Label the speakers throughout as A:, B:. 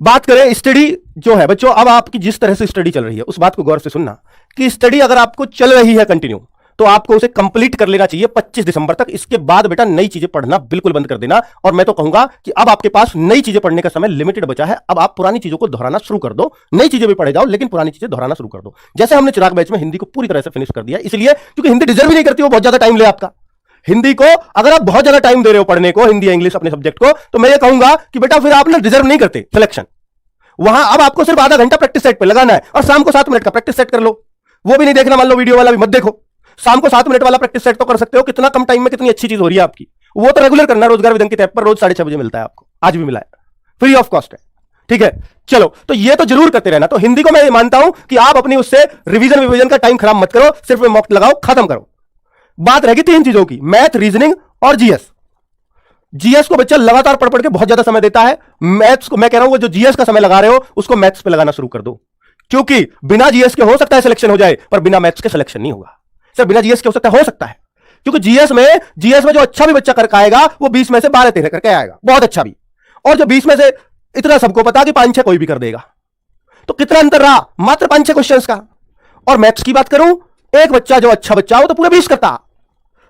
A: बात करें स्टडी जो है बच्चों, अब आपकी जिस तरह से स्टडी चल रही है उस बात को गौर से सुनना कि स्टडी अगर आपको चल रही है कंटिन्यू तो आपको उसे कंप्लीट कर लेना चाहिए 25 दिसंबर तक। इसके बाद बेटा नई चीजें पढ़ना बिल्कुल बंद कर देना। और मैं तो कहूंगा कि अब आपके पास नई चीजें पढ़ने का समय लिमिटेड बचा है। अब आप पुरानी चीजों को दोहराना शुरू कर दो, नई चीजें भी पढ़े जाओ लेकिन पुरानी चीजें दोहराना शुरू कर दो। जैसे हमने चिराग बैच में हिंदी को पूरी तरह से फिनिश कर दिया, इसलिए क्योंकि हिंदी डिजर्व ही नहीं करती, वो बहुत ज्यादा टाइम ले आपका। हिंदी को अगर आप बहुत ज्यादा टाइम दे रहे हो पढ़ने को, हिंदी इंग्लिश अपने सब्जेक्ट को, तो मैं ये कहूंगा कि बेटा फिर आप डिजर्व नहीं करते सिलेक्शन। वहां अब आपको सिर्फ आधा घंटा प्रैक्टिस सेट पे लगाना है और शाम को 7 मिनट का प्रैक्टिस सेट कर लो। वो भी नहीं देखना, मान लो वीडियो वाला भी मत देखो, शाम को 7 मिनट वाला प्रैक्टिस सेट तो कर सकते हो। कितना कम टाइम में कितनी अच्छी चीज हो रही है आपकी। वो तो रेगुलर करना, रोजगार विधन की टैब पर रोज 6:30 बजे मिलता है आपको, आज भी मिला है, फ्री ऑफ कॉस्ट है। ठीक है, चलो तो ये तो जरूर करते रहना। तो हिंदी को मैं मानता हूं कि आप अपनी उससे रिवीजन का टाइम खराब मत करो, सिर्फ मॉक लगाओ, खत्म करो। बात रहेगी 3 चीजों की, मैथ, रीजनिंग और जीएस। जीएस को बच्चा लगातार पढ़ के बहुत ज्यादा समय देता है। मैथ्स को मैं कह रहा हूं वो जो जीएस का समय लगा रहे हो उसको मैथ्स पे लगाना शुरू कर दो, क्योंकि बिना जीएस के हो सकता है सिलेक्शन हो जाए पर बिना मैथ्स के सिलेक्शन नहीं होगा। सर बिना जीएस के हो सकता है क्योंकि जीएस में जो अच्छा भी बच्चा करके आएगा वो 20 में से 12-13 करके आएगा, बहुत अच्छा भी। और जो 20 में से इतना सबको पता कि 5-6 कोई भी कर देगा। तो कितना अंतर रहा, मात्र 5-6 क्वेश्चन का। और मैथ्स की बात करूं, एक बच्चा जो अच्छा बच्चा हो तो पूरा 20 करता,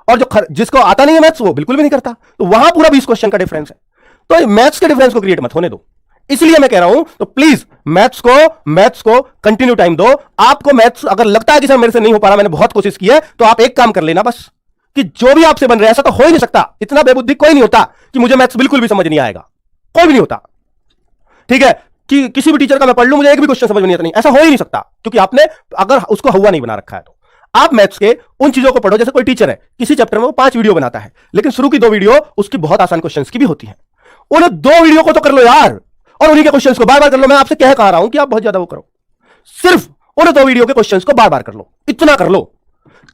A: और जो जिसको आता नहीं है मैथ्स वो बिल्कुल भी नहीं करता। तो वहां पूरा 20 क्वेश्चन का डिफरेंस है। तो मैथ्स के डिफरेंस को क्रिएट मत होने दो, इसलिए मैं कह रहा हूं तो प्लीज मैथ्स को कंटिन्यू टाइम दो। आपको मैथ्स अगर लगता है कि सर मेरे से नहीं हो पा रहा, मैंने बहुत कोशिश की है, तो आप एक काम कर लेना बस कि जो भी आपसे बन रहा है, ऐसा तो हो ही नहीं सकता, इतना बेबुद्धि कोई नहीं होता कि मुझे मैथ्स बिल्कुल भी समझ नहीं आएगा, कोई भी नहीं होता। ठीक है, कि किसी भी टीचर का मैं पढ़ लूं मुझे एक भी क्वेश्चन समझ में नहीं आता, नहीं, ऐसा हो ही नहीं सकता, क्योंकि आपने अगर उसको हुआ नहीं बना रखा है। तो आप मैथ्स के उन चीजों को पढ़ो, जैसे कोई टीचर है किसी चैप्टर में वो 5 वीडियो बनाता है, लेकिन शुरू की 2 वीडियो उसकी बहुत आसान क्वेश्चंस की भी होती है। उन 2 वीडियो को तो कर लो यार, और उन्हीं के क्वेश्चंस को बार बार कर लो। मैं आपसे कह रहा हूं कि आप बहुत ज्यादा वो करो, सिर्फ उन 2 वीडियो के क्वेश्चंस को बार बार कर लो, इतना कर लो,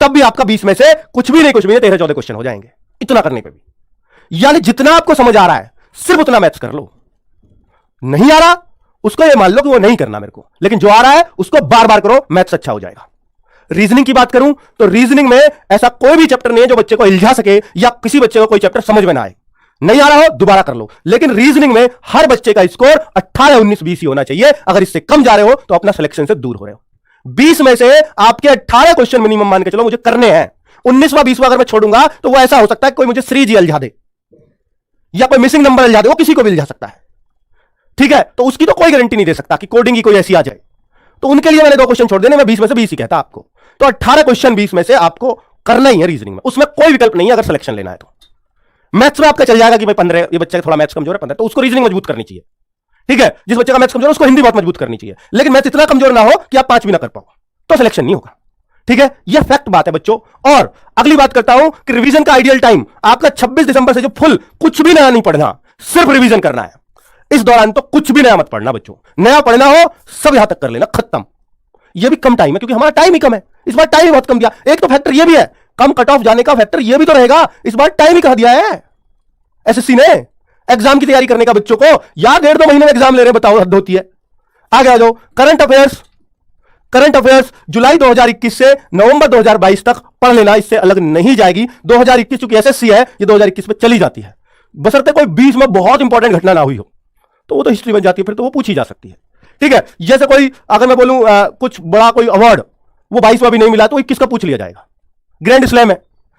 A: तब भी आपका 20 में से कुछ भी नहीं 13-14 क्वेश्चन हो जाएंगे, इतना करने पे भी। यानी जितना आपको समझ आ रहा है सिर्फ उतना मैथ्स कर लो। नहीं आ रहा उसको ये मान लो कि वो नहीं करना मेरे को, लेकिन जो आ रहा है उसको बार बार करो, मैथ्स अच्छा हो जाएगा। रीजनिंग की बात करूं तो रीजनिंग में ऐसा कोई भी चैप्टर नहीं है जो बच्चे को इल्झा सके या किसी बच्चे को कोई चैप्टर समझ में ना आए। नहीं आ रहा हो दोबारा कर लो, लेकिन रीजनिंग में हर बच्चे का स्कोर 18, 19, 20 ही होना चाहिए। अगर इससे कम जा रहे हो तो अपना सिलेक्शन से दूर हो रहे हो। 20 में से आपके 18 क्वेश्चन मिनिमम मान के चलो मुझे करने हैं, 19वां 20वां अगर मैं छोड़ूंगा तो वो ऐसा हो सकता है कोई मुझे श्रीजी उलझा दे या कोई मिसिंग नंबर उलझा दे, वो किसी को भी उलझा सकता है। ठीक है, तो उसकी तो कोई गारंटी नहीं दे सकता कि कोडिंग की कोई ऐसी आ जाए। तो उनके लिए मैंने 2 क्वेश्चन छोड़ देने, मैं 20 में से 20 ही कहता आपको। तो 18 क्वेश्चन 20 में से आपको करना ही है रीजनिंग में, उसमें कोई विकल्प नहीं है अगर सिलेक्शन लेना है तो। मैथ्स में आपका चल जाएगा कि भाई 15, ये बच्चा थोड़ा मैथ्स कमजोर है 15, तो उसको रीजनिंग मजबूत करनी चाहिए। ठीक है, जिस बच्चे का मैथ्स कमजोर है उसको हिंदी बहुत मजबूत करनी चाहिए, लेकिन मैथ्स इतना कमजोर ना हो कि आप 5 भी ना कर पाओ, तो सिलेक्शन नहीं होगा। ठीक है, यह फैक्ट बात है बच्चों। और अगली बात करता हूं कि रिवीजन का आइडियल टाइम आपका 26 दिसंबर से जो फुल कुछ भी नया नहीं पढ़ना, सिर्फ रिवीजन करना है। इस दौरान तो कुछ भी नया मत पढ़ना बच्चों, नया पढ़ना हो सब यहां तक कर लेना, खत्म। यह भी कम टाइम है क्योंकि हमारा टाइम ही कम है, इस बार टाइम ही बहुत कम दिया। एक तो फैक्टर यह भी है, कम कट ऑफ जाने का फैक्टर यह भी तो रहेगा, इस बार टाइम ही कहा दिया है एसएससी ने एग्जाम की तैयारी करने का बच्चों को। यार 1.5-2 महीने में एग्जाम ले रहे हैं, बताओ हद होती है। आगे आ जाओ, करंट अफेयर्स जुलाई 2021 से नवंबर 2022 तक पढ़ लेना, इससे अलग नहीं जाएगी। 2021 चूंकि एसएससी है, ये 2021 में चली जाती है, बशर्ते कोई बीच में बहुत इंपॉर्टेंट घटना ना हुई हो, तो वो तो हिस्ट्री बन जाती है, फिर तो वो पूछी जा सकती है। ठीक है, जैसे कोई अगर मैं बोलूं कुछ बड़ा कोई अवार्ड वो 22वां भी नहीं मिला तो 21 का पूछ लिया जाएगा। ग्रैंड स्लैम है,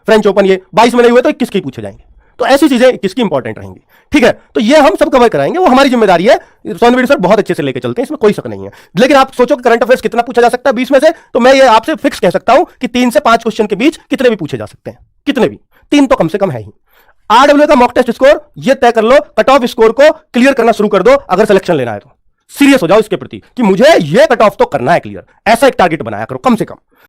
A: फ्रेंच ओपन, ये 22 में नहीं हुए तो 21 के पूछे जाएंगे। तो ऐसी चीजें 21 की इंपॉर्टेंट रहेंगी। ठीक है, तो ये हम सब कवर कराएंगे, वो हमारी जिम्मेदारी है। सोनवीर सर बहुत अच्छे से लेके चलते हैं, इसमें कोई शक नहीं है। लेकिन आप सोचो करंट अफेयर्स कितना पूछा जा सकता है 20 में से, तो मैं ये आपसे फिक्स कह सकता हूं कि 3 से 5 क्वेश्चन के बीच कितने भी पूछे जा सकते हैं, कितने भी, 3 तो कम से कम है ही। आरडब्ल्यू का मॉक टेस्ट स्कोर ये तय कर लो, कट ऑफ स्कोर को क्लियर करना शुरू कर दो अगर सिलेक्शन लेना है तो। सीरियस हो जाओ इसके प्रति कि मुझे ये कट ऑफ तो करना है क्लियर, ऐसा एक टारगेट बनाया करो कम से कम।